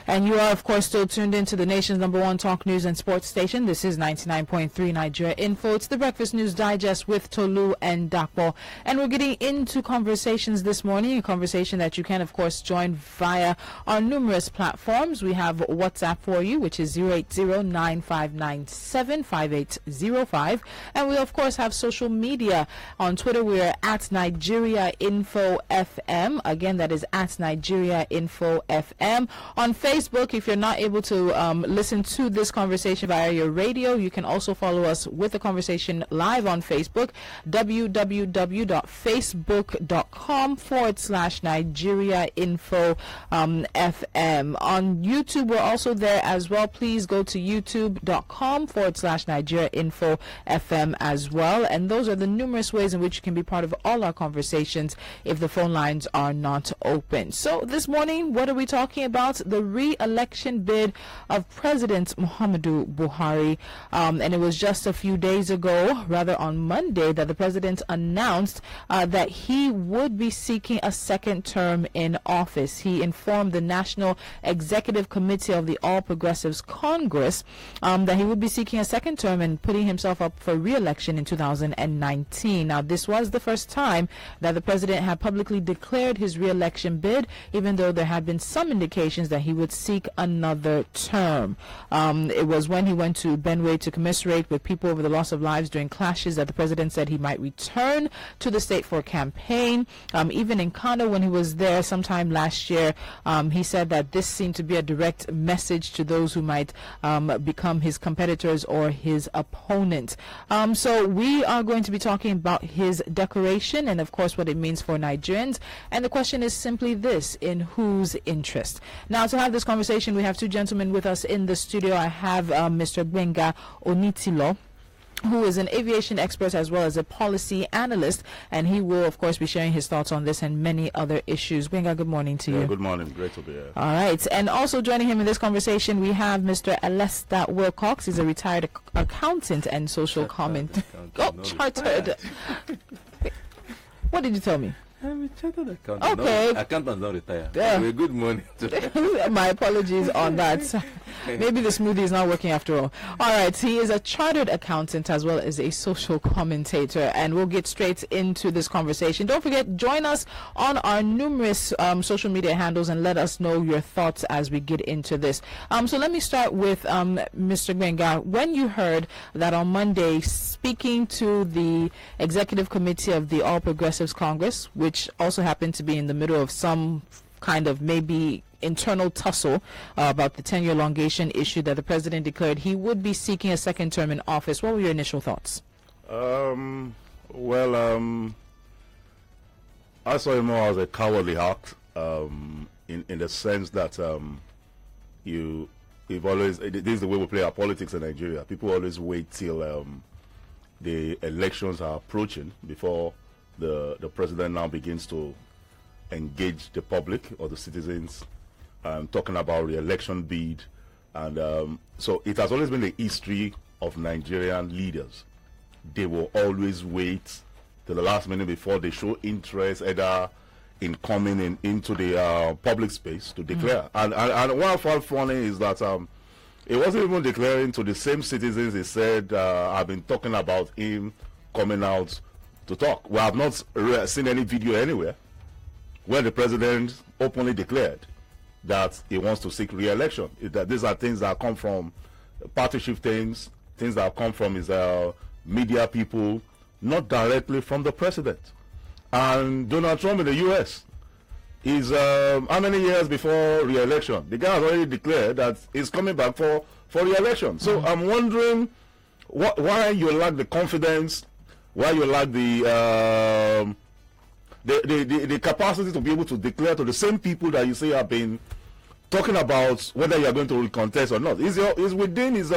And you are, of course, still tuned into the nation's #1 talk news and sports station. This is 99.3 Nigeria Info. It's the Breakfast News Digest with Tolu and Dapo. And we're getting into conversations this morning, a conversation that you can, of course, join via our numerous platforms. We have WhatsApp for you, which is 080-9597-5805. And we, of course, have social media. On Twitter, we're at Nigeria Info FM. Again, that is at Nigeria Info FM. On Facebook, if you're not able to listen to this conversation via your radio, you can also follow us with the conversation live on Facebook, www.facebook.com/Nigeria Info FM. On YouTube, we're also there as well. Please go to youtube.com/Nigeria Info FM as well. And those are the numerous ways in which you can be part of all our conversations if the phone lines are not open. So this morning, what are we talking about? The re-election bid of President Muhammadu Buhari. And it was just a few days ago, rather on Monday, that the president announced that he would be seeking a second term in office. He informed the National Executive Committee of the All Progressives Congress that he would be seeking a second term and putting himself up for re-election in 2019. Now, this was the first time that the president had publicly declared his re-election bid, even though there had been some indications that he would seek another term. It was when he went to Benue to commiserate with people over the loss of lives during clashes that the president said he might return to the state for a campaign. Even in Kano, when he was there sometime last year, he said that this seemed to be a direct message to those who might become his competitors or his opponent. So we are going to be talking about his declaration and, of course, what it means for Nigerians. And the question is simply this: in whose interest? Now, to have this conversation, we have two gentlemen with us in the studio. I have Mr. Gbenga Onitilo, who is an aviation expert as well as a policy analyst, and he will, of course, be sharing his thoughts on this and many other issues. Gbenga, good morning to you. Good morning. Great to be here. All right. And also joining him in this conversation, we have Mr. Alesta Willcox. He's a retired accountant and social commentator. Chartered. What did you tell me? I'm a chartered accountant. Okay. No, accountants don't retire. Yeah. Anyway, good morning. My apologies on that. Maybe the smoothie is not working after all. All right. He is a chartered accountant as well as a social commentator, and we'll get straight into this conversation. Don't forget, join us on our numerous social media handles and let us know your thoughts as we get into this. So let me start with Mr. Gbenga. When you heard that on Monday, speaking to the Executive Committee of the All Progressives Congress, which also happened to be in the middle of some kind of maybe internal tussle about the tenure elongation issue, that the president declared he would be seeking a second term in office, what were your initial thoughts? I saw it more as a cowardly act, in the sense that you've always, this is the way we play our politics in Nigeria. People always wait till the elections are approaching before the president now begins to engage the public or the citizens, talking about re-election bid. And so it has always been the history of Nigerian leaders. They will always wait till the last minute before they show interest either in coming into the public space to declare. And what I found funny is that it wasn't even declaring to the same citizens he said have been talking about him coming out to talk. We have not seen any video anywhere where the president openly declared that he wants to seek re-election. That these are things that come from partyship things that come from his media people, not directly from the president. And Donald Trump in the U.S. is how many years before re-election? The guy has already declared that he's coming back for re-election. So I'm wondering why you lack the confidence, why you lack the capacity to be able to declare to the same people that you say have been talking about whether you are going to contest or not. Is within his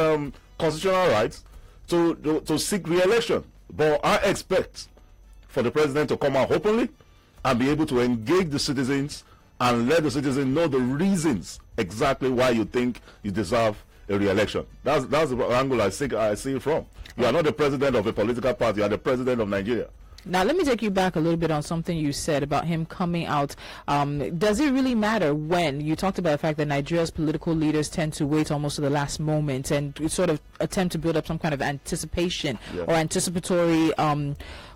constitutional rights to seek re-election. But I expect for the president to come out openly and be able to engage the citizens and let the citizens know the reasons exactly why you think you deserve a re-election. That's the angle I see it from. You are not the president of a political party, you are the president of Nigeria. Now, let me take you back a little bit on something you said about him coming out. Does it really matter when? You talked about the fact that Nigeria's political leaders tend to wait almost to the last moment and sort of attempt to build up some kind of anticipation or anticipatory.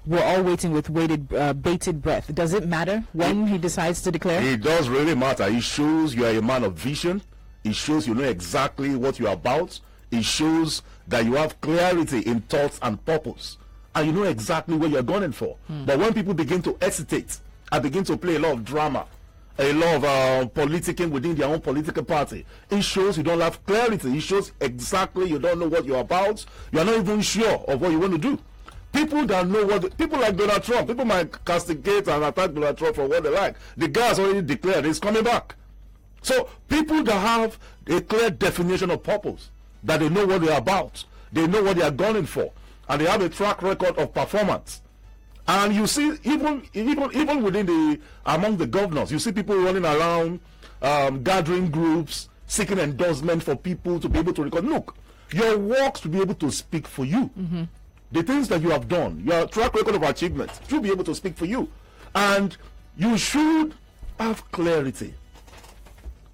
We're all waiting with bated breath. Does it matter when he decides to declare? It does really matter. It shows you are a man of vision. It shows you know exactly what you're about. It shows that you have clarity in thoughts and purpose. And you know exactly what you're going for. But when people begin to hesitate and begin to play a lot of drama, a lot of politicking within their own political party, it shows you don't have clarity. It shows exactly you don't know what you're about. You're not even sure of what you want to do. People that know people like Donald Trump, people might castigate and attack Donald Trump for what they like. The guy has already declared he's coming back. So people that have a clear definition of purpose, that they know what they're about, they know what they are going for, and they have a track record of performance. And you see, even within among the governors, you see people running around, gathering groups, seeking endorsement for people to be able to record. Look, your works to be able to speak for you. The things that you have done, your track record of achievement, should be able to speak for you. And you should have clarity.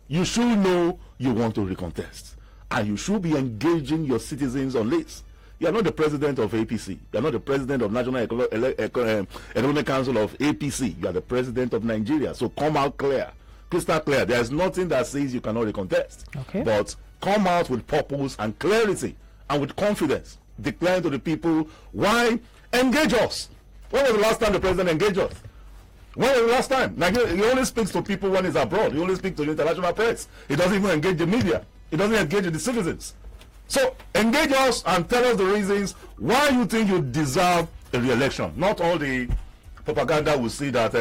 You should know you want to recontest. And you should be engaging your citizens on this. You are not the president of APC. You are not the president of National Economic Council of APC. You are the president of Nigeria. So come out clear, crystal clear. There is nothing that says you cannot recontest. Okay. But come out with purpose and clarity and with confidence, declaring to the people why. Engage us. When was the last time the president engaged us? When was the last time? Nigeria, he only speaks to people when he's abroad. He only speaks to the international press. He doesn't even engage the media. He doesn't engage with the citizens. So engage us and tell us the reasons why you think you deserve a re-election. Not all the propaganda we see that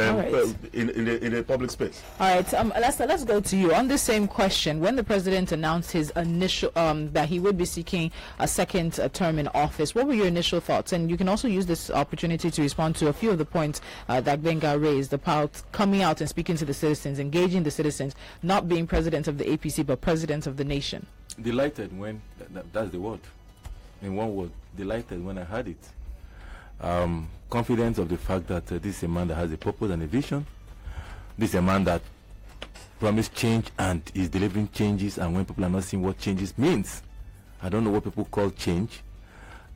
in the public space. All right, Alesta, let's go to you on the same question. When the president announced his initial that he would be seeking a second term in office, what were your initial thoughts? And you can also use this opportunity to respond to a few of the points that Gbenga raised about coming out and speaking to the citizens, engaging the citizens, not being president of the APC but president of the nation. Delighted when that's the word. In one word, delighted when I heard it. Confident of the fact that this is a man that has a purpose and a vision. This is a man that promised change and is delivering changes, and when people are not seeing what changes means, I don't know what people call change.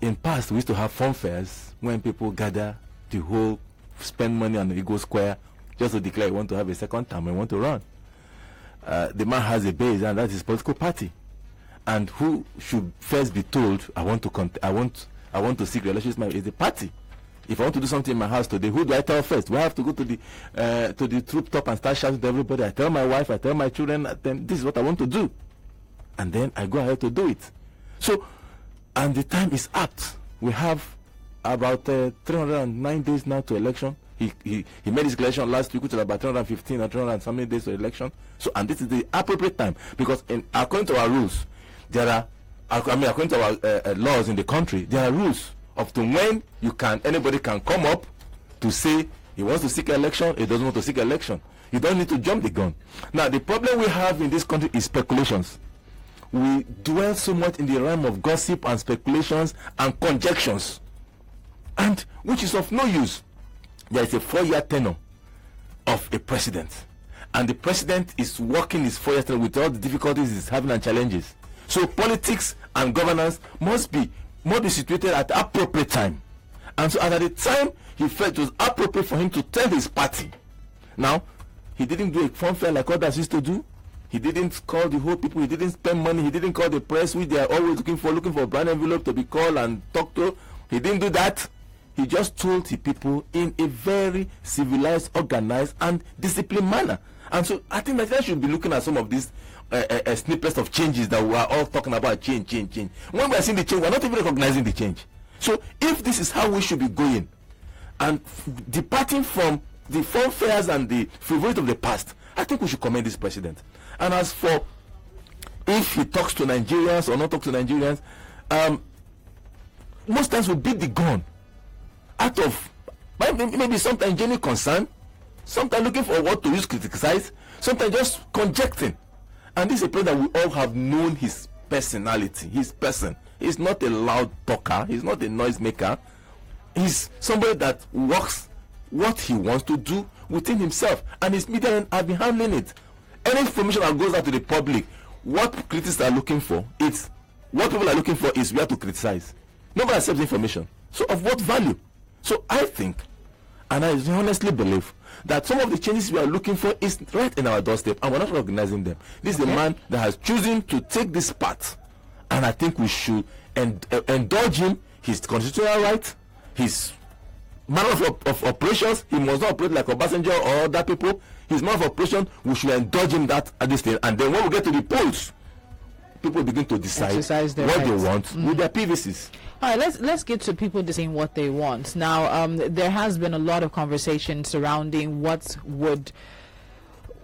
In past, we used to have fun fairs when people gather the whole, spend money on the Eagle Square just to declare they want to have a second term and want to run. The man has a base, and that's his political party. And who should first be told, I want to seek re-election is the party. If I want to do something in my house today, who do I tell first? Do I have to go to the troop top and start shouting to everybody? I tell my wife, I tell my children, then this is what I want to do. And then I go ahead to do it. So, and the time is apt. We have about 309 days now to election. He made his declaration last week, which is about 315 or 300 and so many days to election. So, and this is the appropriate time, because according to our rules, according to our laws in the country, there are rules up to when anybody can come up to say he wants to seek election, he doesn't want to seek election. You don't need to jump the gun. Now, the problem we have in this country is speculations. We dwell so much in the realm of gossip and speculations and conjectures, and which is of no use. There is a 4-year tenure of a president, and the president is working his 4 years tenure with all the difficulties he's having and challenges. So politics and governance must be situated at the appropriate time. And so at the time he felt it was appropriate for him to tell his party. Now, he didn't do a fun fair like others used to do. He didn't call the whole people, he didn't spend money, he didn't call the press, which they are always looking for a brand envelope to be called and talked to. He didn't do that. He just told the people in a very civilized, organized and disciplined manner. And so I think that I should be looking at some of these snippets of changes that we are all talking about. Change. When we are seeing the change, we are not even recognizing the change. So if this is how we should be going, and departing from the fun fairs and the frivolity of the past, I think we should commend this president. And as for if he talks to Nigerians or not talk to Nigerians, most times we beat the gun out of maybe sometimes genuine concern, sometimes looking for what to use to criticize, sometimes just conjecting. And this is a president that we all have known his personality, his person. He's not a loud talker, he's not a noisemaker. He's somebody that works what he wants to do within himself, and his media have been handling it. Any information that goes out to the public, what critics are looking for, it's what people are looking for is where to criticize. Nobody accepts information. So of what value? So I think, and I honestly believe, that some of the changes we are looking for is right in our doorstep, and we're not recognizing them. This is a man that has chosen to take this path, and I think we should indulge him his constitutional right, his manner of operations. He must not operate like Obasanjo or other people. His manner of operation, we should indulge him that at this thing, and then when we get to the polls, people begin to decide what they want with their PVCs. All right, let's get to people deciding what they want. Now, there has been a lot of conversation surrounding what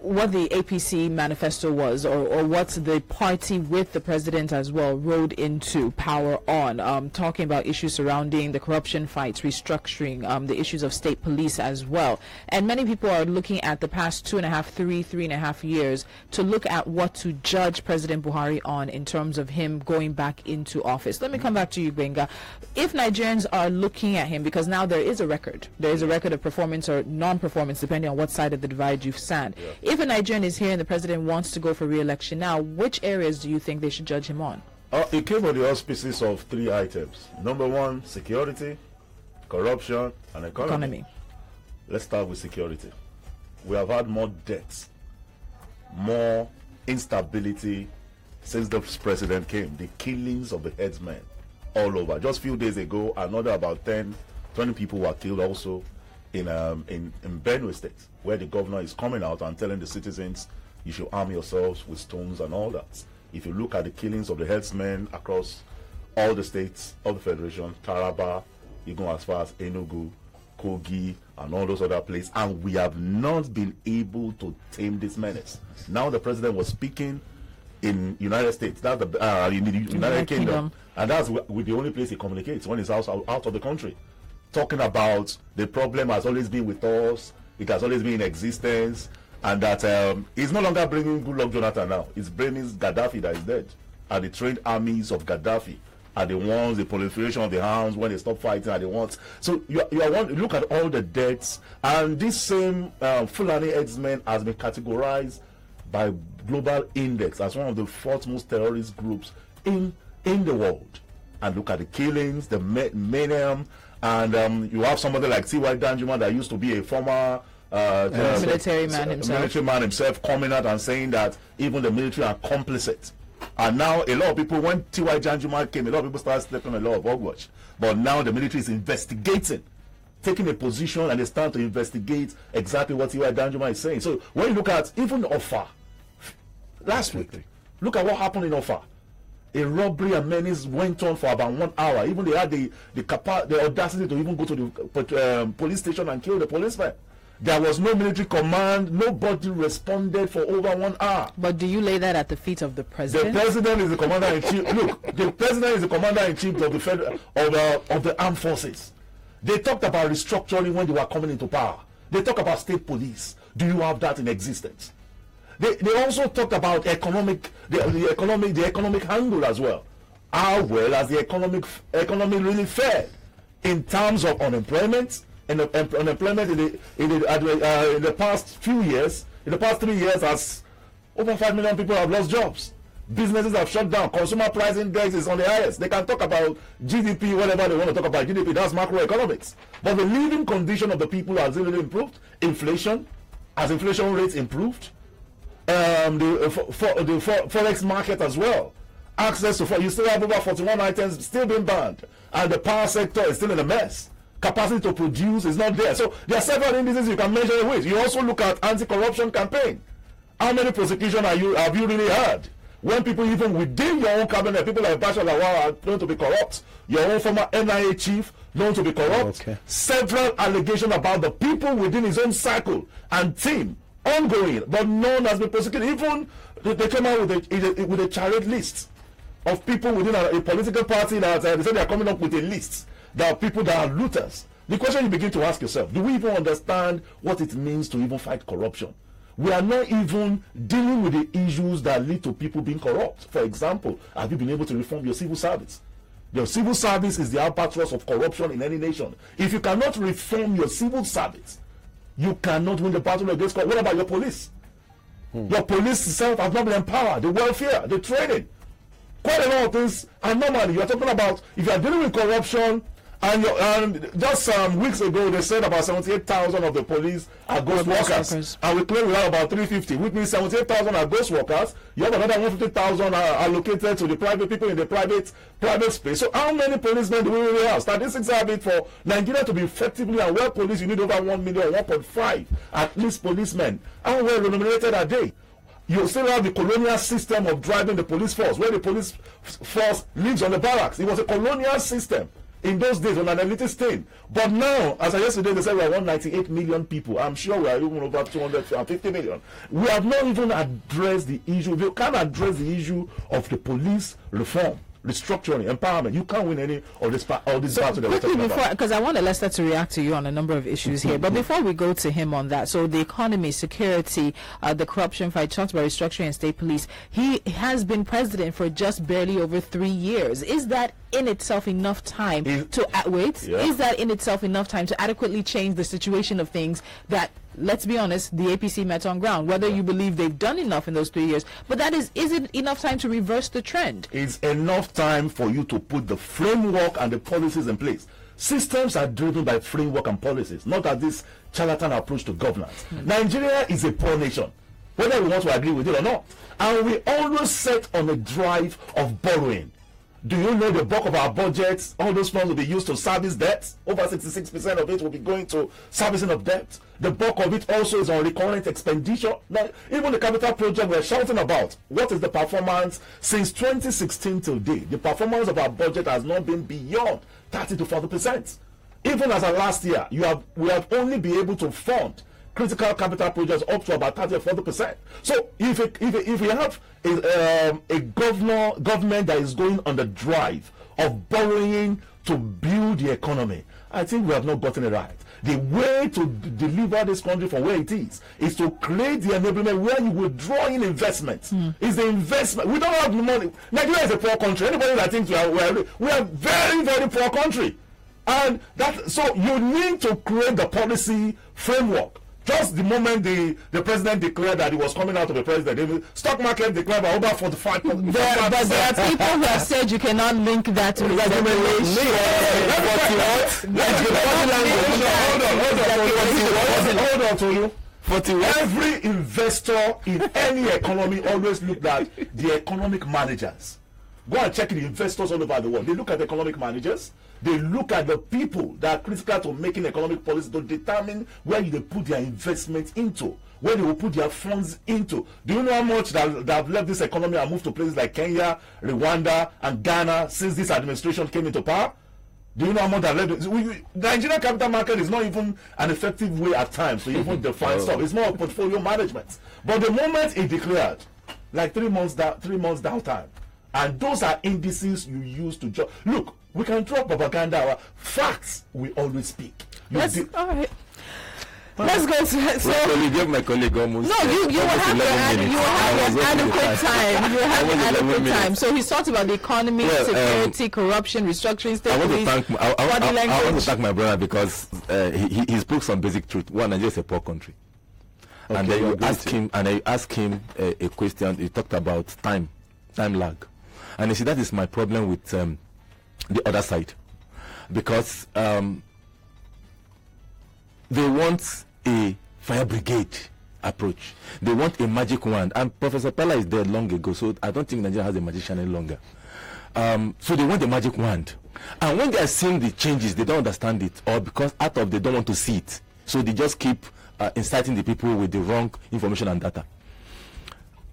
the APC manifesto was, or what the party with the president as well rode into power on, talking about issues surrounding the corruption fights, restructuring, the issues of state police as well. And many people are looking at the past 3.5 years to look at what to judge President Buhari on in terms of him going back into office. Let me come back to you, Gbenga. If Nigerians are looking at him, because now there is a record of performance or non-performance, depending on what side of the divide you stand. Yeah. If a Nigerian is here and the president wants to go for re-election now, which areas do you think they should judge him on? It came on the auspices of 3 items. Number 1, security, corruption, and economy. Let's start with security. We have had more deaths, more instability since the president came. The killings of the headsmen all over. Just a few days ago, another about 10, 20 people were killed also in Benue State, where the governor is coming out and telling the citizens, you should arm yourselves with stones and all that. If you look at the killings of the herdsmen across all the states of the federation, Taraba, you go as far as Enugu, Kogi, and all those other places, and we have not been able to tame this menace. Now the president was speaking in United States, that's in the United Kingdom, and that's with the only place he communicates when he's out of the country, talking about the problem has always been with us, it has always been in existence, and that he's no longer bringing good luck Jonathan now. He's bringing Gaddafi that is dead, and the trained armies of Gaddafi are the ones, the proliferation of the arms when they stop fighting are the ones. So you look at all the deaths, and this same Fulani headsmen has been categorized by Global Index as one of the 4th most terrorist groups in the world. And look at the killings, the mayhem, and you have somebody like T.Y. Danjuma that used to be a former military man himself coming out and saying that even the military are complicit. And now a lot of people, when T.Y. Danjuma came, a lot of people started stepping a lot of hogwash. But now the military is investigating, taking a position, and they start to investigate exactly what T.Y. Danjuma is saying. So when you look at even Offa, last week, look at what happened in Offa. A robbery and menace went on for about 1 hour. Even they had the audacity to even go to the police station and kill the policeman. There was no military command. Nobody responded for over 1 hour. But do you lay that at the feet of the president? The president is the commander-in-chief. Look, the president is the commander-in-chief of the armed forces. They talked about restructuring when they were coming into power. They talk about state police. Do you have that in existence? They also talked about the economic angle as well. How well has the economy really fared in terms of unemployment? And unemployment in the past few years, in the past 3 years, as over 5 million people have lost jobs. Businesses have shut down. Consumer price index is on the highest. They can talk about GDP, whatever they want to talk about GDP. That's macroeconomics. But the living condition of the people has really improved. Inflation, as inflation rates improved, the forex market as well. Access to you still have over 41 items still being banned, and the power sector is still in a mess. Capacity to produce is not there. So there are several indices you can measure with. You also look at anti-corruption campaign. How many prosecutions have you really had? When people even within your own cabinet, people like Bashar Lawal are known to be corrupt. Your own former NIA chief known to be corrupt. Okay. Several allegations about the people within his own circle and team ongoing, but none has been prosecuted. Even they came out with a charade list of people within a political party that they said they are coming up with a list. There are people that are looters. The question you begin to ask yourself, do we even understand what it means to even fight corruption? We are not even dealing with the issues that lead to people being corrupt. For example, have you been able to reform your civil service? Your civil service is the albatross of corruption in any nation. If you cannot reform your civil service, you cannot win the battle against corruption. What about your police? Your police itself has not been empowered. The welfare, the training, quite a lot of things. And normally, you are talking about if you are dealing with corruption. And just weeks ago, they said about 78,000 of the police are ghost workers. And we claim we have about 350, which means 78,000 are ghost workers. You have another 150,000 allocated to the private people in the private space. So how many policemen do we really have? Statistics have it for Nigeria to be effectively and well policed, you need over 1 million, 1.5 at least policemen. How well remunerated are they? You still have the colonial system of driving the police force, where the police force lives on the barracks. It was a colonial system in those days on an elitist thing. But now, as I yesterday, they said we are 198 million people. I'm sure we are even over 250 million. We have not even addressed the issue. We can't address the issue of the police reform, restructuring, empowerment. You can't win any of this battles that we're talking about. Because I want Alesta to react to you on a number of issues here. But before we go to him on that, so the economy, security, the corruption fight, talked about restructuring and state police. He has been president for just barely over 3 years. Is that in itself enough time to wait? Yeah. Is that in itself enough time to adequately change the situation of things that, let's be honest, the APC met on ground? Whether you believe they've done enough in those 3 years, but that is it enough time to reverse the trend? It's enough time for you to put the framework and the policies in place. Systems are driven by framework and policies, not at this charlatan approach to governance. Nigeria is a poor nation, whether we want to agree with it or not, and we always set on a drive of borrowing. Do you know the bulk of our budgets, all those funds will be used to service debts? Over 66% of it will be going to servicing of debt. The bulk of it also is on recurrent expenditure. Now, even the capital project we're shouting about, what is the performance since 2016 till date? The performance of our budget has not been beyond 30 to 40%. Even as of last year, we have only been able to fund critical capital projects up to about 30 or 40%. So if we have a government that is going on the drive of borrowing to build the economy, I think we have not gotten it right. The way to deliver this country from where it is to create the enablement where you will draw in investment. Is the investment. We don't have the money. Nigeria is a poor country. Anybody that thinks we are very, very poor country. And so you need to create the policy framework. Just the moment the president declared that he was coming out of the president, the stock market declared by over 45%. But there are people who have said you cannot link that to regulation. Hold on to you. Every investor in any economy always look at the economic managers. Go and check the investors all over the world. They look at the economic managers. They look at the people that are critical to making economic policy to determine where they put their investment into, where they will put their funds into. Do you know how much that have left this economy and moved to places like Kenya, Rwanda, and Ghana since this administration came into power? Do you know how much that left? The Nigerian capital market is not even an effective way at times to even define stuff. It's more portfolio management. But the moment it declared, like 3 months downtime, and those are indices you use to judge. Look, we can drop propaganda. Facts we always speak. All right. Let's go to so you gave my colleague almost. No, you will have adequate time. You will have adequate time. So he's talked about the economy, security, corruption, restructuring, state police. I want to thank my brother because he spoke some basic truth. One, Nigeria is a poor country. Okay, and then you ask him a question. He talked about time lag. And you see, that is my problem with the other side, because they want a fire brigade approach. They want a magic wand, and Professor Pella is dead long ago, so I don't think Nigeria has a magician any longer. So they want a magic wand, and when they are seeing the changes, they don't understand it, or because they don't want to see it, so they just keep inciting the people with the wrong information and data.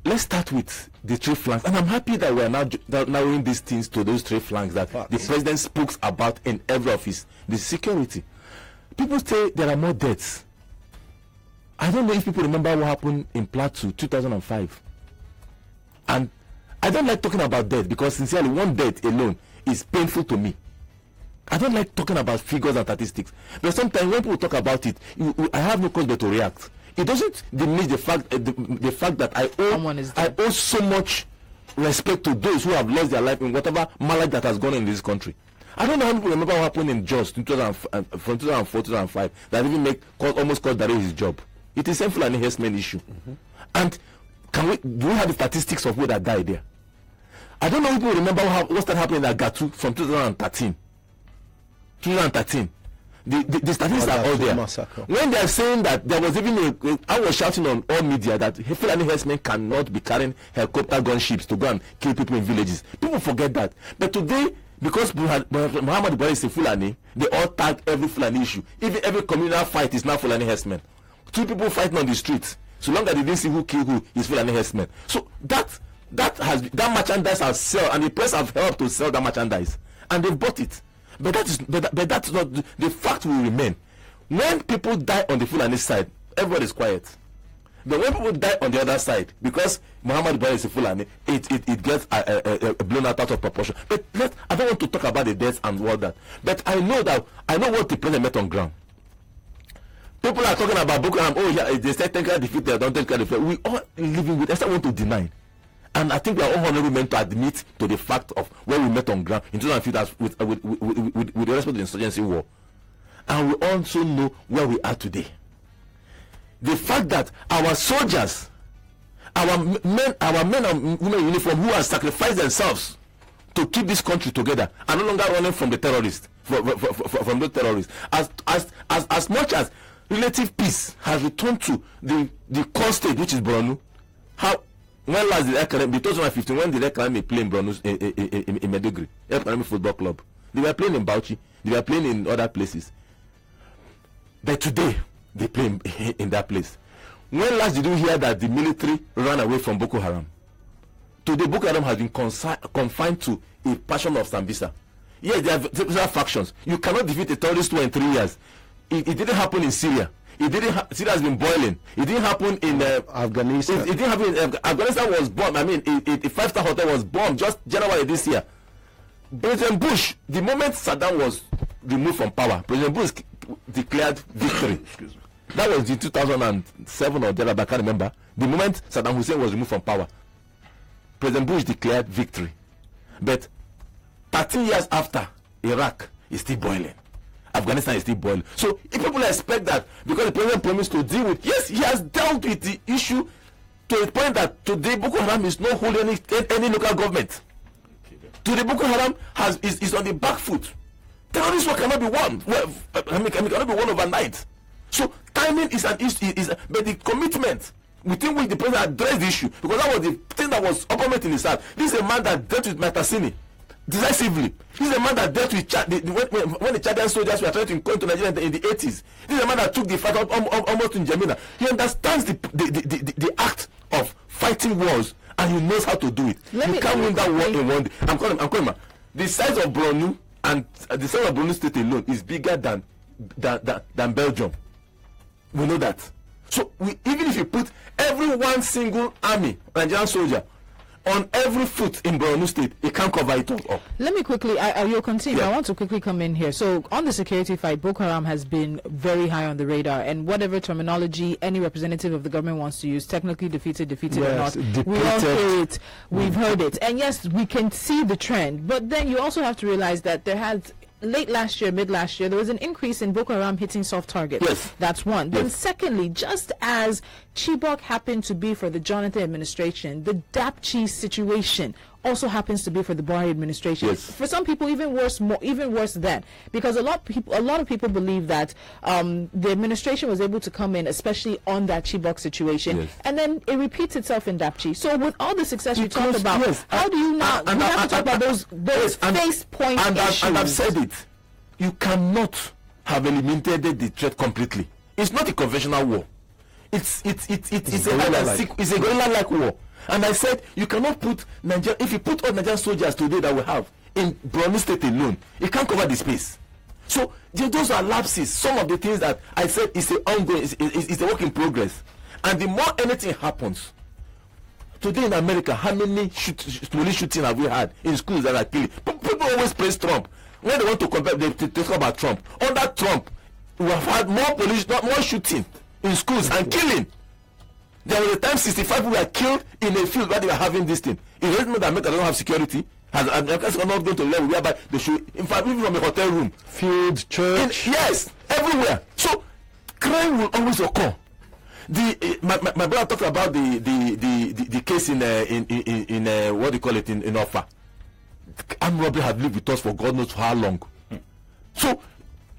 Let's start with the three flanks, and I'm happy that we are now narrowing these things to those three flanks that the president spoke about in every office. The security. People say there are more deaths. I don't know if people remember what happened in Plateau 2005. And I don't like talking about death because sincerely, one death alone is painful to me. I don't like talking about figures and statistics. But sometimes when people talk about it, I have no cause but to react. It doesn't diminish the fact that I owe so much respect to those who have lost their life in whatever malady that has gone on in this country. I don't know how people remember what happened in Jos from 2004 to 2005 that even almost cost Dare his job. It is sinful and harassment issue. And do we have the statistics of who that died there? I don't know if people remember what started happening at Gatu from 2013. The statistics are all there. Massacre. When they are saying that there was even I was shouting on all media that Fulani herdsmen cannot be carrying helicopter gunships to go and kill people in villages. People forget that. But today, because Muhammad Buhari is a Fulani, they all tag every Fulani issue. Even every communal fight is now Fulani herdsmen. Two people fighting on the streets. So long as they didn't see who killed who is Fulani herdsmen. So that merchandise has sold, and the press have helped to sell that merchandise, and they've bought it. But that's not the fact will remain. When people die on the Fulani side, everybody is quiet. But when people die on the other side, because Muhammad Buhari is a Fulani, it gets blown out of proportion. But I don't want to talk about the deaths and all that. But I know what the president met on ground. People are talking about Boko Haram. Oh yeah, they said technically defeated, don't technically defeated. We all living with. I want to deny. And I think we are all honorable meant to admit to the fact of where we met on ground in 2015 with the rest of the insurgency war. And we also know where we are today. The fact that our soldiers, our men and women in uniform who have sacrificed themselves to keep this country together are no longer running from the terrorists, from the terrorists. As much as relative peace has returned to the core state, which is Borno, when last did Academy, 2015, when did Academy play in Borno in Meduguri, Academy Football Club? They were playing in Bauchi, they were playing in other places. But today, they play in that place. When last did you hear that the military ran away from Boko Haram? Today, Boko Haram has been confined to a portion of Sambisa. Yes, there are several factions. You cannot defeat a terrorist war in 3 years. It didn't happen in Syria. Syria has been boiling. It didn't happen in Afghanistan. It didn't happen in Afghanistan. Was bombed. I mean, a five-star hotel was bombed just January this year. President Bush, the moment Saddam was removed from power, President Bush declared victory. That was in 2007 or thereabout, I can't remember. The moment Saddam Hussein was removed from power, President Bush declared victory. But 13 years after, Iraq is still boiling. Afghanistan is still boiling. So if people expect that because the president promised to deal with, yes, he has dealt with the issue to the point that today Boko Haram is not holding any local government. Today Boko Haram is on the back foot. Terrorism cannot be won. Cannot be won overnight. So timing is an issue, but the commitment within which the president addressed the issue, because that was the thing that was uppermost in his heart. This is a man that dealt with Matasini decisively. This is a man that dealt with when the Chadian soldiers were trying to come to Nigeria in the 80s. This is a man that took the fight almost in Jamina. He understands the act of fighting wars, and he knows how to do it. You can't win that war in one day. I'm calling him. The size of Borno and the size of Borno state alone is bigger than Belgium. We know that. So even if you put every one single army, Nigerian soldier, on every foot in Borno State, it can't cover it all up. Let me quickly, you'll continue. Yeah. I want to quickly come in here. So, on the security fight, Boko Haram has been very high on the radar, and whatever terminology any representative of the government wants to use, technically defeated yes, or not, depleted. We all hear it, we've heard it. And yes, we can see the trend, but then you also have to realize that there has late last year, mid last year, there was an increase in Boko Haram hitting soft targets. Yes. That's one. Yes. Then secondly, just as Chibok happened to be for the Jonathan administration, the Dapchi situation also happens to be for the Buhari administration. Yes. For some people, even worse than, because a lot of people believe that the administration was able to come in, especially on that Chibok situation, yes, and then it repeats itself in Dapchi. So with all the success you talked about, yes, how do you not? We have to talk about those face point issues. And I've said it. You cannot have eliminated the threat completely. It's not a conventional war. It's a guerrilla-like war. And I said, you cannot put Nigeria, if you put all Nigerian soldiers today that we have in Borno State alone, it can't cover the space. So those are lapses. Some of the things that I said is ongoing, is a work in progress. And the more anything happens, today in America, how many police shooting have we had in schools that are killing? People always praise Trump. When they want to compare, they talk about Trump. Under Trump, we have had more shooting in schools and killing. There was a time 65 people were killed in a field where they were having this thing. It doesn't mean that America doesn't have security. Americans are not going to level whereby they should, in fact, even from a hotel room, field, church, yes, everywhere. So crime will always occur. My brother talked about the case in what do you call it in Offa. Armed robbery had lived with us for God knows how long. So,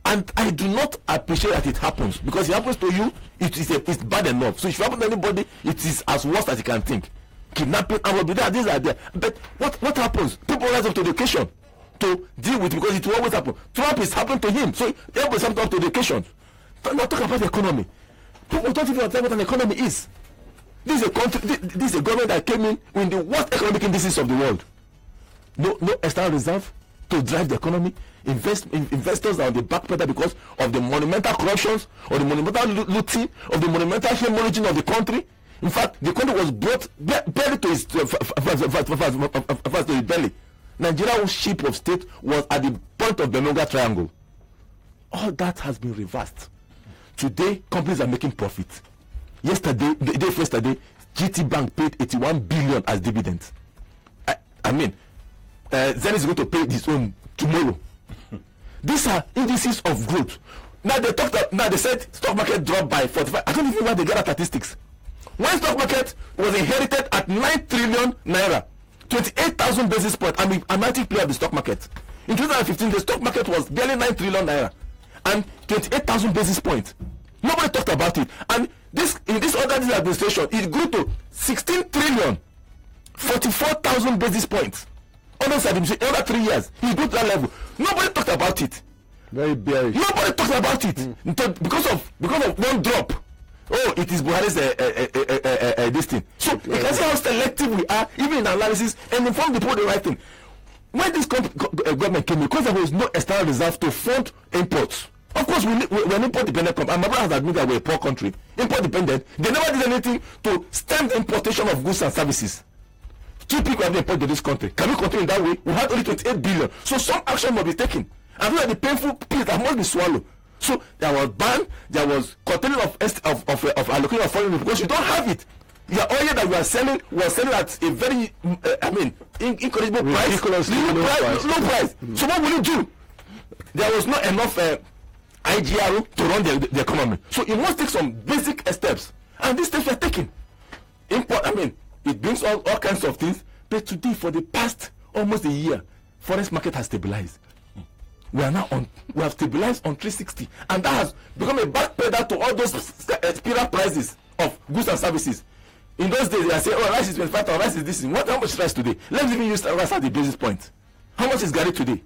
and I do not appreciate that it happens, because it happens to you, it's bad enough. So if it happens to anybody, it is as worse as you can think. Kidnapping, armed robbery, these are there. But what happens? People rise up to the occasion to deal with it, because it will always happen. Trump is happening to him, so everybody's up to the occasion. Not talk about the economy. People don't even understand what an economy is. This is a country. This is a government that came in the worst economic indices of the world. No external reserve to drive the economy. Investors are on the back pedal because of the monumental corruptions, or the monumental looting, of the monumental hemorrhaging of the country. In fact, the country was brought barely to its belly. Nigeria's ship of state was at the point of the Gbenga triangle. All that has been reversed. Today, companies are making profit. Yesterday, the day yesterday, GT Bank paid 81 billion as dividends. I mean, Zen is going to pay this own tomorrow. These are indices of growth. Now they said stock market dropped by 45. I don't even know where they get that statistics. When stock market was inherited at 9 trillion naira, 28,000 basis points, I'm a massive player of the stock market. In 2015, the stock market was barely 9 trillion naira and 28,000 basis points. Nobody talked about it. And in this other administration, it grew to 16 trillion, 44,000 basis points. Almost in over 3 years, he grew to that level. Nobody talked about it. Very bearish. Nobody talked about it because of one drop. Oh, it is Buhari's this thing. So you can see how selective we are, even in analysis, and inform the people the right thing. When this government came in, because there was no external reserve to fund imports. Of course, we're an import-dependent country, and my brother has admitted that we're a poor country. Import-dependent. They never did anything to stem the importation of goods and services. Two people have been imported to this country. Can we continue in that way? We had only 28 billion. So some action must be taken. And these are the painful pills that must be swallowed. So there was ban, there was curtailing of allocation of foreign, because you don't have it. Your oil that you are selling was selling at a very, incorrigible price, low price. So what will you do? There was not enough IGR to run the economy. So it must take some basic steps, and these steps were taken. It brings all kinds of things. But today, for the past almost a year, forex market has stabilized. We have stabilized on 360, and that has become a back pedal to all those spiral prices of goods and services. In those days, they say, "Oh, rice is 25, rice is this." How much rice today? Let's even use rice as the basis point. How much is garri today?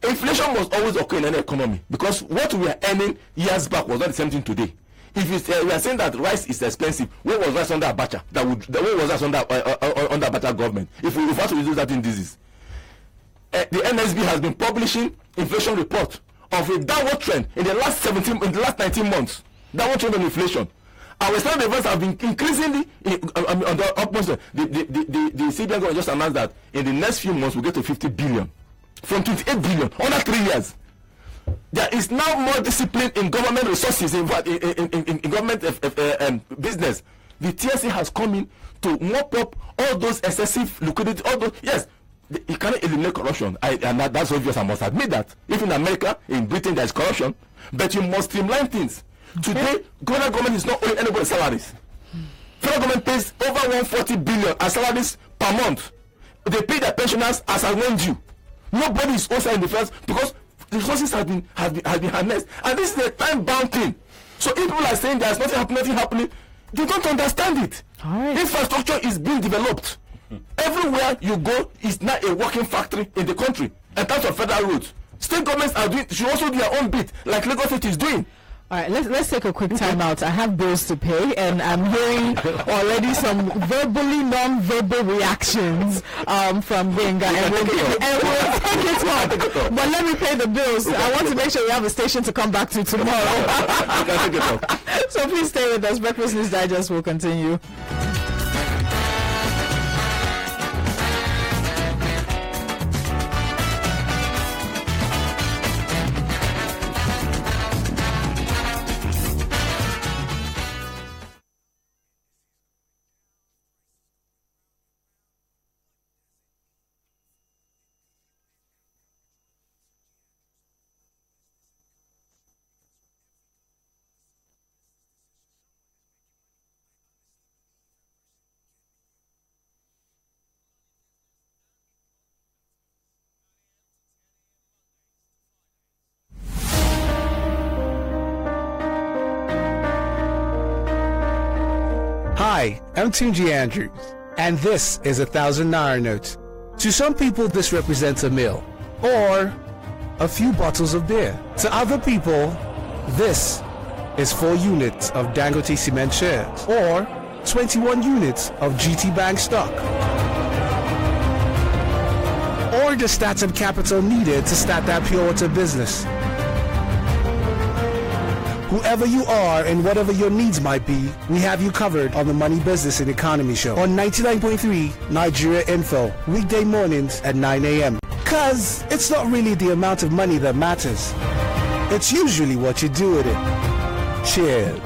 Inflation must always occur in any economy, because what we are earning years back was not the same thing today. If we are saying that rice is expensive, where was rice under Abacha? Where was rice under Abacha government? If we have to reduce that indices. The NSB has been publishing inflation report of a downward trend in the last 19 months. Downward trend on inflation. Our external events have been increasingly on the upwards. The CBN government just announced that in the next few months we'll get to 50 billion from 28 billion under 3 years. There is now more discipline in government resources, in government business. The TSA has come in to mop up all those excessive liquidity. All those, yes, you cannot eliminate corruption, and that's obvious. I must admit that. Even in America, in Britain, there is corruption, but you must streamline things. Today, government is not owing anybody's salaries. Federal government pays over 140 billion as salaries per month. They pay their pensioners as I warned you. Nobody is also in the first, because the resources have been harnessed, and this is a time-bound thing. So if people are saying there's nothing happening, you don't understand it. Right. Infrastructure is being developed. Everywhere you go is now a working factory in the country. In terms of federal roads, state governments should also do their own bit, like Lagos State is doing. All right, let's take a quick time out. I have bills to pay, and I'm hearing already some verbally non-verbal reactions from Gbenga, and we'll take it on. But let me pay the bills. I want to make sure we have a station to come back to tomorrow. So please stay with us. Breakfast News Digest will continue. Hi, I'm Tunji Andrews, and this is 1,000 Naira note. To some people, this represents a meal, or a few bottles of beer. To other people, this is 4 units of Dangote cement shares, or 21 units of GT Bank stock, or the startup capital needed to start that pure water business. Whoever you are and whatever your needs might be, we have you covered on the Money Business and Economy Show on 99.3 Nigeria Info, weekday mornings at 9 a.m. Cause it's not really the amount of money that matters. It's usually what you do with it. Cheers.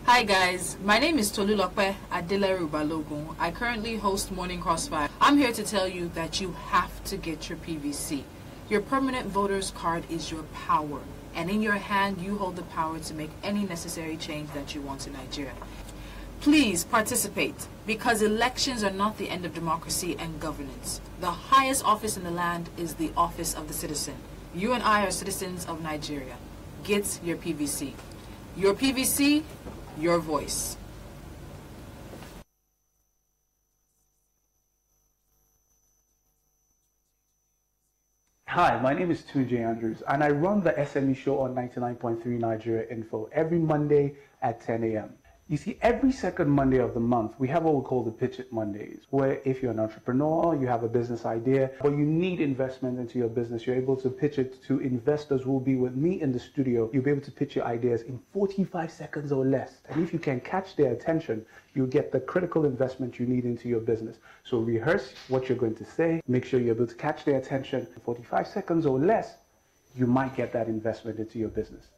Hi guys, my name is Tolu Adeleru Balogun. I currently host Morning Crossfire. I'm here to tell you that you have to get your PVC. Your permanent voter's card is your power, and in your hand you hold the power to make any necessary change that you want in Nigeria. Please participate, because elections are not the end of democracy and governance. The highest office in the land is the office of the citizen. You and I are citizens of Nigeria. Get your PVC. Your PVC, your voice. Hi, my name is Tunji Andrews, and I run the SME show on 99.3 Nigeria Info every Monday at 10 a.m. You see, every second Monday of the month, we have what we call the Pitch It Mondays, where if you're an entrepreneur, you have a business idea, but you need investment into your business, you're able to pitch it to investors who will be with me in the studio. You'll be able to pitch your ideas in 45 seconds or less. And if you can catch their attention, you get the critical investment you need into your business. So rehearse what you're going to say, make sure you're able to catch their attention in 45 seconds or less. You might get that investment into your business.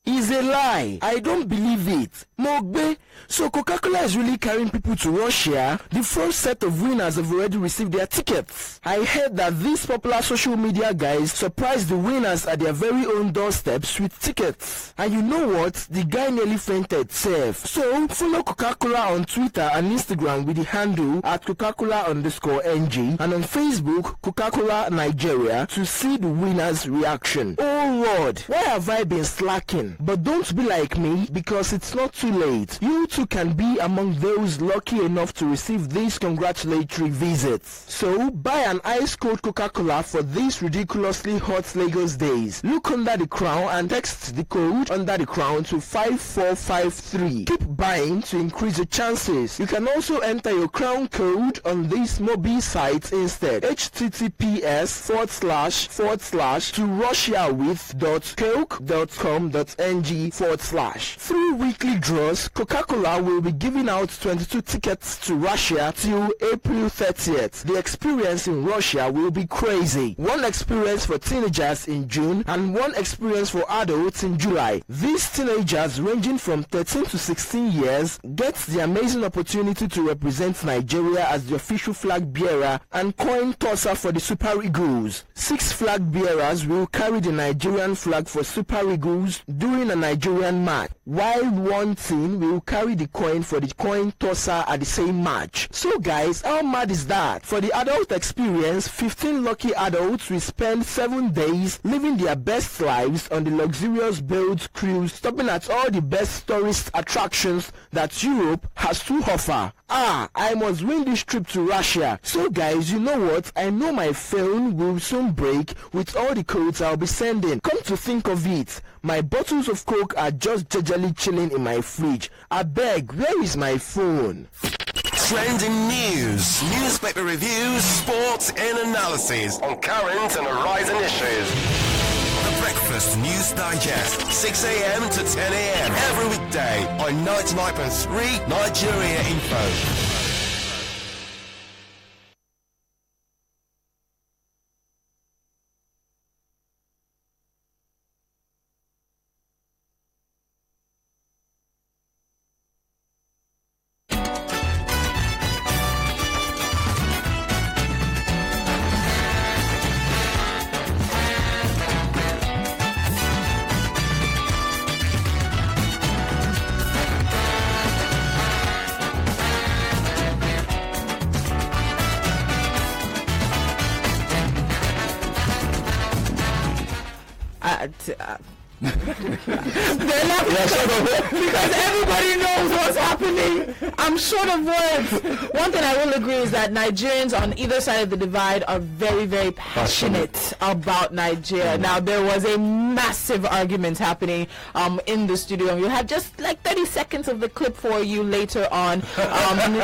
Is a lie. I don't believe it. Mogbe. So Coca-Cola is really carrying people to Russia. The first set of winners have already received their tickets. I heard that these popular social media guys surprised the winners at their very own doorsteps with tickets. And you know what? The guy nearly fainted safe. So follow Coca-Cola on Twitter and Instagram with the handle at Coca-Cola_NG, and on Facebook Coca-Cola Nigeria to see the winners' reaction. Oh Lord, why have I been slacking? But don't be like me, because it's not too late. You too can be among those lucky enough to receive these congratulatory visits. So buy an ice cold Coca-Cola for these ridiculously hot Lagos days. Look under the crown and text the code under the crown to 5453. Keep buying to increase your chances. You can also enter your crown code on these mobile sites instead. https://russiawith.coke.com.ng/. Through weekly draws, Coca-Cola will be giving out 22 tickets to Russia till April 30th. The experience in Russia will be crazy. One experience for teenagers in June and one experience for adults in July. These teenagers, ranging from 13 to 16 years, get the amazing opportunity to represent Nigeria as the official flag bearer and coin tosser for the Super Eagles. 6 flag bearers will carry the Nigerian flag for Super Eagles during a Nigerian match, while one team will carry the coin for the coin tosser at the same match. So guys, how mad is that? For the adult experience, 15 lucky adults will spend 7 days living their best lives on the luxurious boat cruise, stopping at all the best tourist attractions that Europe has to offer. I must win this trip to Russia. So guys, you know what? I know my phone will soon break with all the codes I'll be sending. Come to think of it, my bottles of Coke are just jejely chilling in my fridge. I beg, where is my phone? Trending news, newspaper reviews, sports and analysis on current and rising issues. The Breakfast News Digest, 6 a.m. to 10 a.m. every weekday on 99.3 Nigeria Info. that. They're laughing because everybody knows what's happening. I'm short of words. One thing I will agree is that Nigerians on either side of the divide are very, very passionate about Nigeria. Now, there was a massive argument happening in the studio. We'll have just like 30 seconds of the clip for you later on,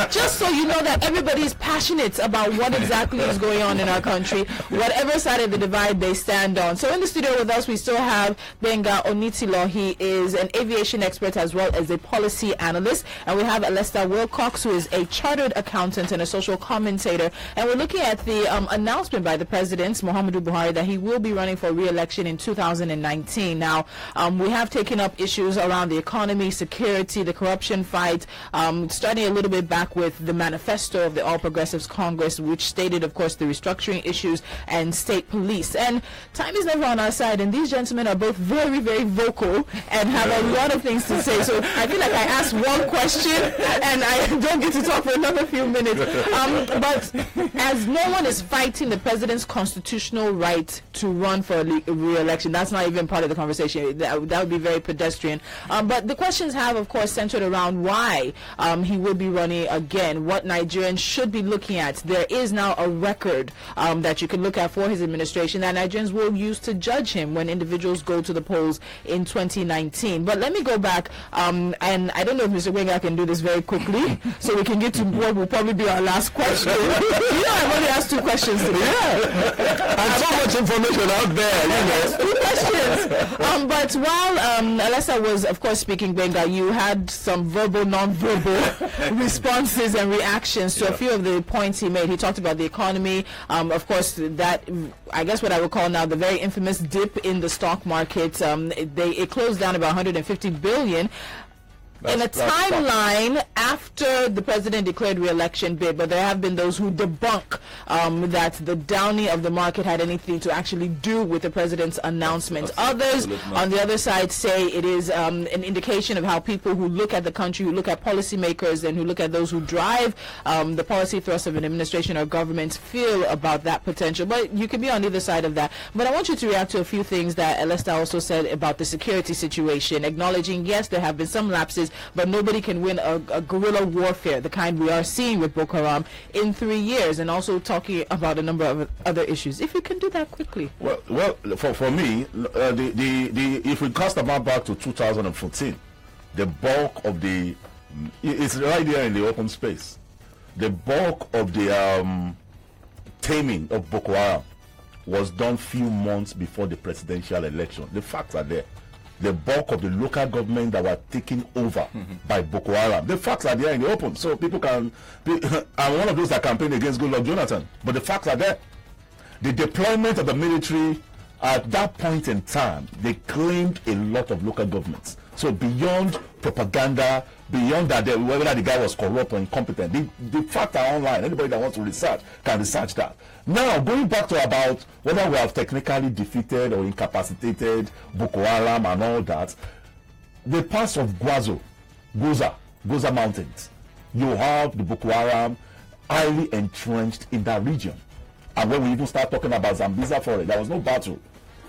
just so you know that everybody is passionate about what exactly is going on in our country, whatever side of the divide they stand on. So in the studio with us, we still have Gbenga Onitilo. He is an aviation expert as well as a policy analyst. And we have Alesta Willcox, who is a chartered accountant and a social commentator. And we're looking at the announcement by the president, Muhammadu Buhari, that he will be running for re-election in 2019. Now, we have taken up issues around the economy, security, the corruption fight, starting a little bit back with the manifesto of the All Progressives Congress, which stated, of course, the restructuring issues and state police. And time is never on our side, and these gentlemen are both very, very vocal and have a lot of things to say. So I feel like I asked one question and I don't get to talk for another few minutes. But as no one is fighting the president's constitutional right to run for a re-election, that's not even part of the conversation. That would be very pedestrian. But the questions have, of course, centered around why he will be running again, what Nigerians should be looking at. There is now a record that you can look at for his administration that Nigerians will use to judge him when individuals go to the polls in 2019. But let me go back, and I don't know if Mr. Gbenga can do this very quickly, so we can get to what will probably be our last question. I've only asked 2 questions today. And so much information out there, 2 questions. But while Alesta was, of course, speaking, Gbenga, you had some verbal, non-verbal responses and reactions to a few of the points he made. He talked about the economy, of course, that, I guess what I would call now the very infamous dip in the stock market. It closed down about 150 billion. In a timeline after the president declared re-election bid, but there have been those who debunk that the downing of the market had anything to actually do with the president's announcement. Others on the other side say it is an indication of how people who look at the country, who look at policymakers, and who look at those who drive the policy thrust of an administration or government feel about that potential. But you can be on either side of that. But I want you to react to a few things that Alesta also said about the security situation, acknowledging, yes, there have been some lapses, but nobody can win a guerrilla warfare, the kind we are seeing with Boko Haram, in 3 years, and also talking about a number of other issues. If you can do that quickly. Well, for me, if we cast our mind back to 2014, the bulk of it's right there in the open space. The bulk of the taming of Boko Haram was done few months before the presidential election. The facts are there. The bulk of the local government that were taken over by Boko Haram. The facts are there in the open, so people can I'm one of those that campaigned against Goodluck Jonathan, but the facts are there. The deployment of the military at that point in time, they claimed a lot of local governments. So beyond propaganda, beyond that, whether the guy was corrupt or incompetent, the facts are online. Anybody that wants to research can research that. Now, going back to about whether we have technically defeated or incapacitated Boko Haram and all that, the pass of Goza Mountains, you have the Boko Haram highly entrenched in that region. And when we even start talking about Zambiza Forest, there was no battle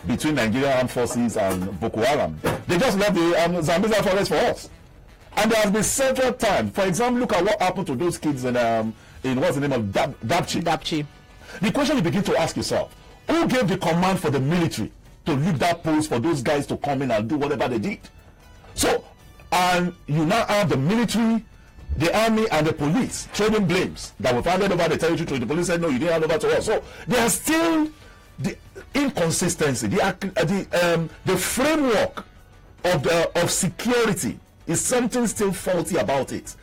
between Nigerian armed forces and Boko Haram. They just left the Zambiza Forest for us. And there has been several times. For example, look at what happened to those kids in what's the name of Dapchi. The question you begin to ask yourself, who gave the command for the military to leave that post for those guys to come in and do whatever they did? So, and you now have the military, the army, and the police trading blames that we've handed over the territory to the police. Said no, you didn't hand over to us. So there are still the inconsistency, the framework of security is something still faulty about it.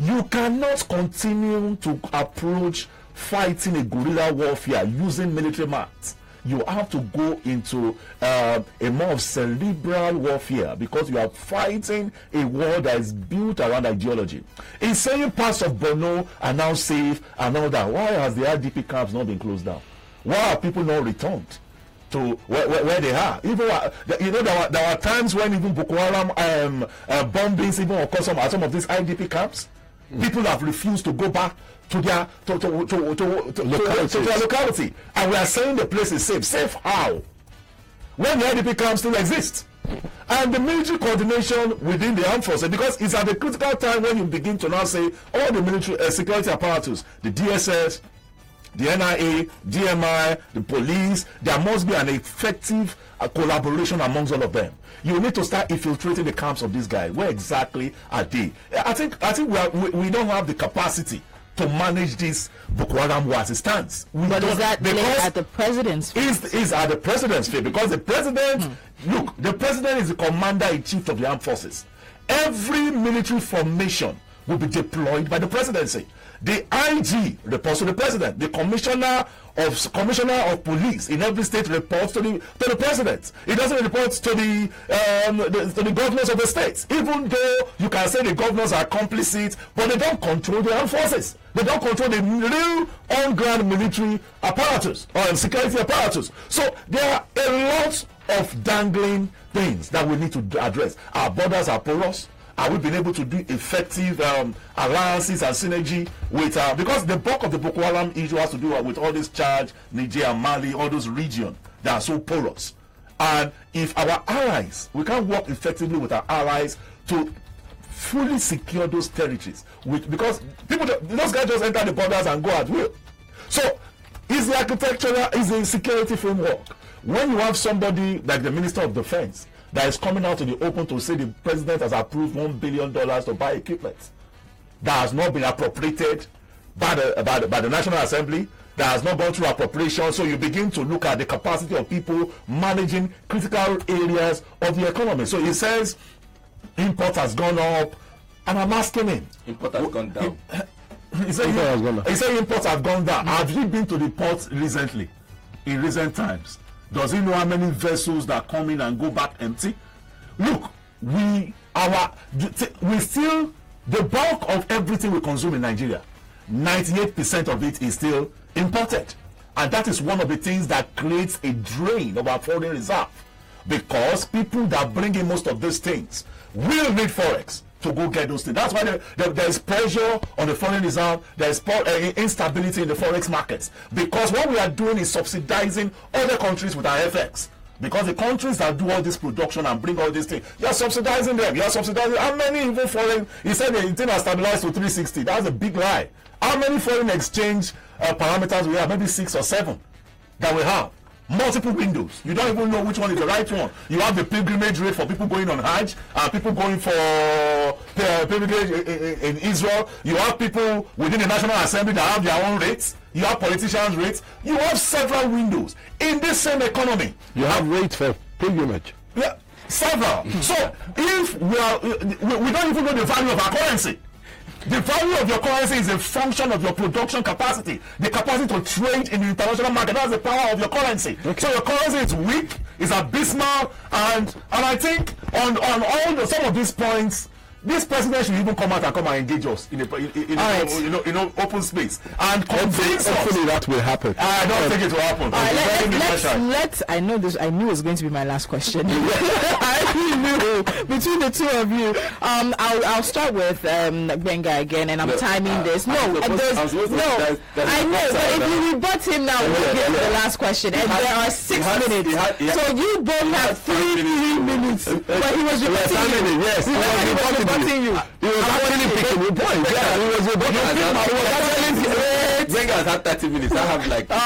You cannot continue to approach fighting a guerrilla warfare using military might. You have to go into a more of cerebral warfare because you are fighting a war that is built around ideology. In saying parts of Borno are now safe and all that, why has the IDP camps not been closed down? Why are people not returned to where they are? Even there are times when even Boko Haram bombings even occur at some of these IDP camps. People have refused to go back to their locality, and we are saying the place is safe. Safe how? when the IDP camps still exist. And the military coordination within the armed forces, because it's at the critical time when you begin to now say all the military security apparatus, the DSS, the NIA, DMI, the police, there must be an effective collaboration amongst all of them. You need to start infiltrating the camps of these guys. Where exactly are they? I think we don't have the capacity to manage this Boko Haram war as it stands. But is that at the president's feet? Is at the president's feet, because the president, look, the president is the commander-in-chief of the armed forces. Every military formation will be deployed by the presidency. The IG reports to the president. The commissioner of police in every state reports to the president. It doesn't report to the governors of the states. Even though you can say the governors are complicit, but they don't control the armed forces. They don't control the real on-ground military apparatus or security apparatus. So there are a lot of dangling things that we need to address. Our borders are porous. Are we being able to do effective alliances and synergy with because the bulk of the Boko Haram issue has to do with all this Chad, Niger, and Mali, all those regions that are so porous. And if our allies, we can't work effectively with our allies to fully secure those territories, because those guys just enter the borders and go at will. So is the architectural, is the security framework. When you have somebody like the Minister of Defense that is coming out to the open to say the president has approved $1 billion to buy equipment that has not been appropriated by the National Assembly, that has not gone through appropriation, so you begin to look at the capacity of people managing critical areas of the economy. So he says import has gone up, and I'm asking him, import has gone down. He said imports have gone down. Have you been to the port recently, in recent times? Does he know how many vessels that come in and go back empty? Look, we still, the bulk of everything we consume in Nigeria, 98% of it is still imported. And that is one of the things that creates a drain of our foreign reserve. Because people that bring in most of these things will need Forex to go get those things. That's why there is pressure on the foreign reserve. There is instability in the forex markets, because what we are doing is subsidizing other countries with our FX. Because the countries that do all this production and bring all these things, you are subsidizing them. You are subsidizing how many even foreign? He said the thing has stabilized to 360. That's a big lie. How many foreign exchange parameters we have? Maybe 6 or 7 that we have. Multiple windows. You don't even know which one is the right one. You have the pilgrimage rate for people going on Hajj, and people going for pilgrimage in Israel. You have people within the National Assembly that have their own rates. You have politicians' rates. You have several windows in this same economy. You have rates for pilgrimage. Yeah, several. So if we don't even know the value of our currency. The value of your currency is a function of your production capacity, the capacity to trade in the international market. That's the power of your currency. Okay. So your currency is weak, is abysmal, and I think on all some of these points, this president should even come out and engage us in open space and convince us. Hopefully that will happen. I don't think it will happen. Let's. I know this. I knew it was going to be my last question. I really knew between the two of you. I'll start with Gbenga again, and I'm timing this. I know, but if you rebut him now, we'll get to the last question, and there are 6 minutes. So you both have 3 minutes. But he was rebutting you. Yes, he was rebutting you. He was actually picking your point. Yeah, he was rebutting. Gbenga has had 30 minutes. I have like. All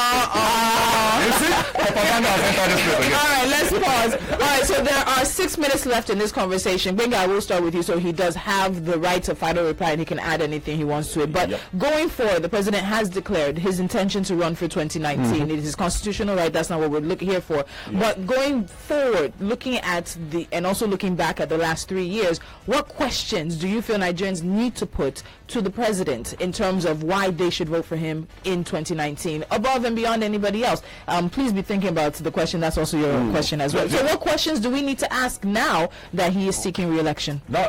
right, let's pause. All right, so there are 6 minutes left in this conversation. Gbenga, I will start with you, so he does have the right to final reply, and he can add anything he wants to it. But going forward, the president has declared his intention to run for 2019. It is his constitutional right. That's not what we're here for. But going forward, looking at and also looking back at the last 3 years, what questions do you feel Nigerians need to put to the president in terms of why they should vote for him in 2019, above and beyond anybody else? Please be thinking about the question. That's also your question as well. So what questions do we need to ask now that he is seeking re-election? No.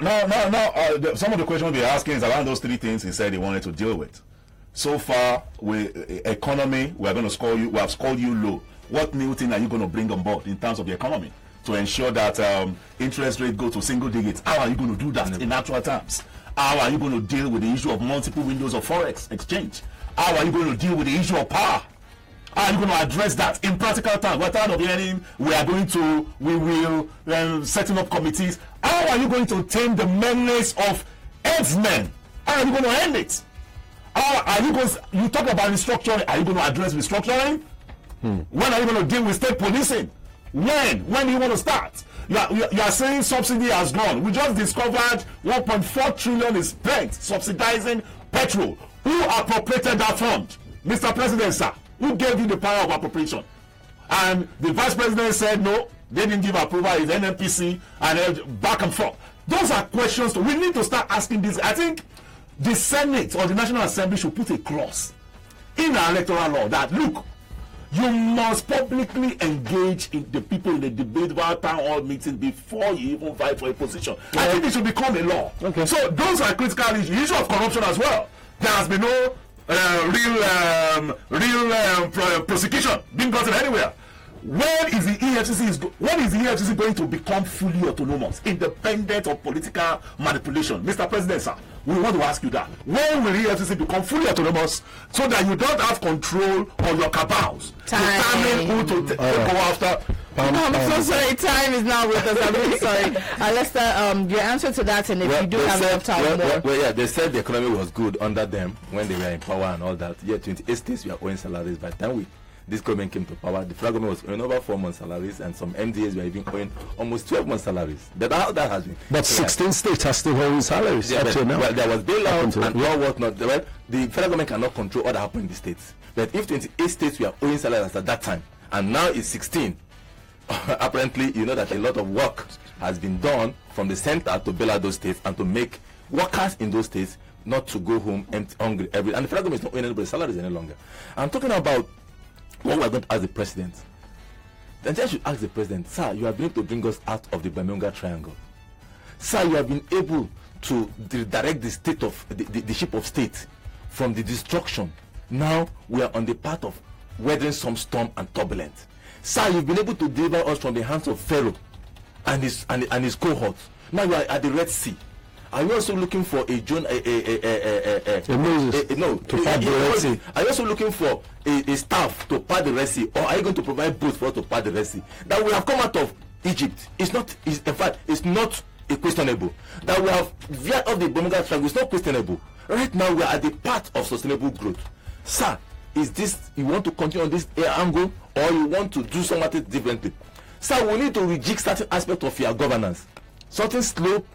Some of the questions we're asking is around those 3 things he said he wanted to deal with. So far, economy, we have scored you low. What new thing are you going to bring on board in terms of the economy to ensure that interest rate go to single digits? How are you going to do that in actual terms? How are you going to deal with the issue of multiple windows of forex exchange? How are you going to deal with the issue of power? How are you going to address that in practical terms? We're tired of hearing we will setting up committees. How are you going to tame the menace of herdsmen? How are you going to end it? How are you going? You talk about restructuring. Are you going to address restructuring? When are you going to deal with state policing? When do you want to start? You are saying subsidy has gone. We just discovered 1.4 trillion is spent subsidizing petrol. Who appropriated that fund? Mr. President, sir. Who gave you the power of appropriation? And the vice president said no, they didn't give approval. It's NNPC and back and forth. Those are questions we need to start asking this. I think the Senate or the National Assembly should put a clause in our electoral law that, look, you must publicly engage in the people in the debate about town hall meeting before you even vie for a position. Yeah. I think it should become a law. Okay. So those are critical issues. Issue of corruption as well. There has been no real prosecution being gotten anywhere. When is the EFCC going to become fully autonomous, independent of political manipulation? Mr. President, sir, we want to ask you that. When will the EFCC become fully autonomous so that you don't have control on your cabals? Determine who to go after. I'm so sorry, time is now with us. I'm really sorry. Alesta, your answer to that, and if you do have enough time more. They said the economy was good under them when they were in power and all that. Yeah, 28 states were owing salaries by the time this government came to power. The federal government was owing over 4 months' salaries, and some MDAs were even owing almost 12 months' salaries. That's how that has been. But 16 states are still owing salaries. Yeah, well, there was bailout and all whatnot. Well, the federal government cannot control what happened in the states. But if 28 states were owing salaries at that time, and now it's 16, apparently you know that a lot of work has been done from the center to bail out those states and to make workers in those states not to go home empty, hungry. And the federal government is not owing anybody's salaries any longer. I'm talking about what we're going to ask the president. Then I should ask the president, sir, you have been able to bring us out of the Gbenga triangle. Sir, you have been able to direct the state of the ship of state from the destruction. Now we are on the path of weathering some storm and turbulence. Sir, you've been able to deliver us from the hands of Pharaoh and his cohorts. Now you are at the Red Sea. Are you also looking for a Moses? Are you also looking for a staff to part the Red Sea, or are you going to provide boats for us to part the Red Sea? That we have come out of Egypt. In fact, it's not questionable. That we have veered off the Gbenga triangle. It's not questionable. Right now, we are at the path of sustainable growth. Sir, is this you want to continue on this angle, or you want to do something differently? Sir, we need to rejig certain aspects of your governance. Something slow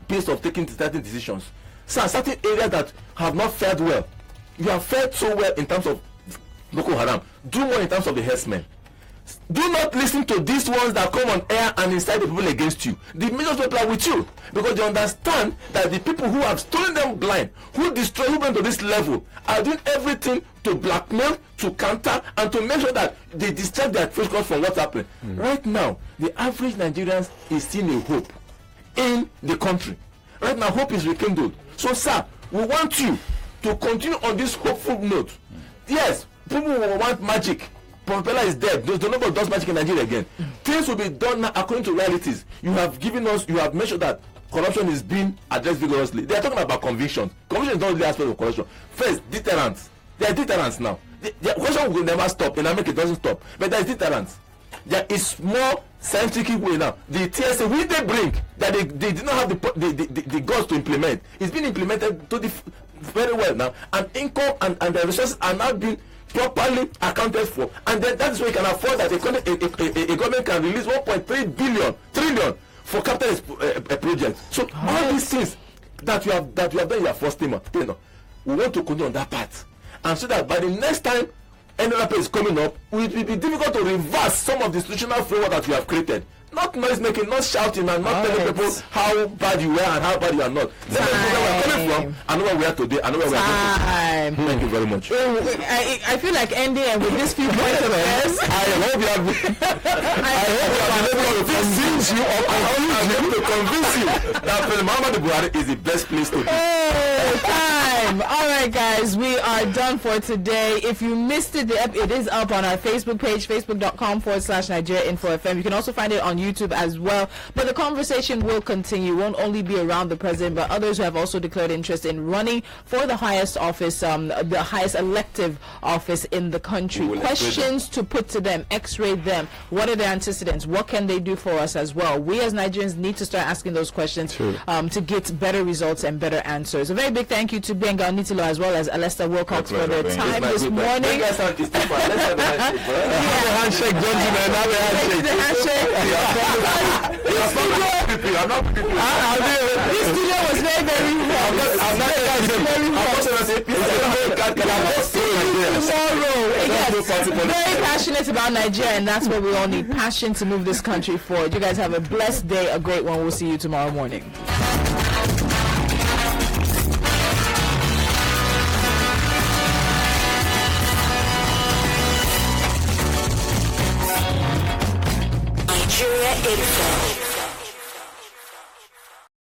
pace of taking certain decisions. Sir, certain areas that have not fared well. You have fared so well in terms of Boko Haram. Do more in terms of the herdsmen. Do not listen to these ones that come on air and incite the people against you. The millions of people are with you because they understand that the people who have stolen them blind, who destroy, who went to this level, are doing everything to blackmail, to counter, and to make sure that they distract their focus from what's happening. Right now, the average Nigerians is seeing a hope in the country. Right now, hope is rekindled. So, sir, we want you to continue on this hopeful note. Yes, people will want magic. Propeller is dead. There's nobody does magic in Nigeria again. Things will be done now according to realities. You have made sure that corruption is being addressed vigorously. They are talking about convictions. Conviction is not the aspect of corruption. First, deterrence. There are deterrence now. The corruption will never stop. In America, it doesn't stop. But there is deterrence. There is more scientific way now. The TSA, which they bring, that they did not have the guts to implement, is being implemented to the very well now. And income and the resources are now being properly accounted for, and then that is why you can afford that a government can release 1.3 trillion for capital projects. So all these things that you have done in your first term, we want to continue on that path, and so that by the next time NLP is coming up, it will be difficult to reverse some of the institutional framework that we have created. Not noise making, not shouting, and not telling people how bad you were and how bad you are not. Let them know where we are coming from, and where we are today, and where we are going to. Thank you very much. I feel like ending with these few points of this. I hope you have been able to convince you, or I hope to convince you that President Muhammadu Buhari is the best place to be. Time. time. All right, guys, we are done for today. If you missed it, it is up on our Facebook page, facebook.com/Nigeria Info FM. You can also find it on YouTube as well. But the conversation will continue. It won't only be around the president, but others who have also declared interest in running for the highest office, the highest elective office in the country. Questions to put to them, x-ray them. What are their antecedents? What can they do for us as well? We as Nigerians need to start asking those questions to get better results and better answers. A very big thank you to Gbenga, Onitilo, as well as Alesta, Willcox for their time this morning. Let's have a handshake, gentlemen. Have a handshake. I'm not This studio was very, very hot. Very passionate about Nigeria, and that's what we all need. Passion to move this country forward. You guys have a blessed day, a great one. We'll see you tomorrow morning. Nigeria Info.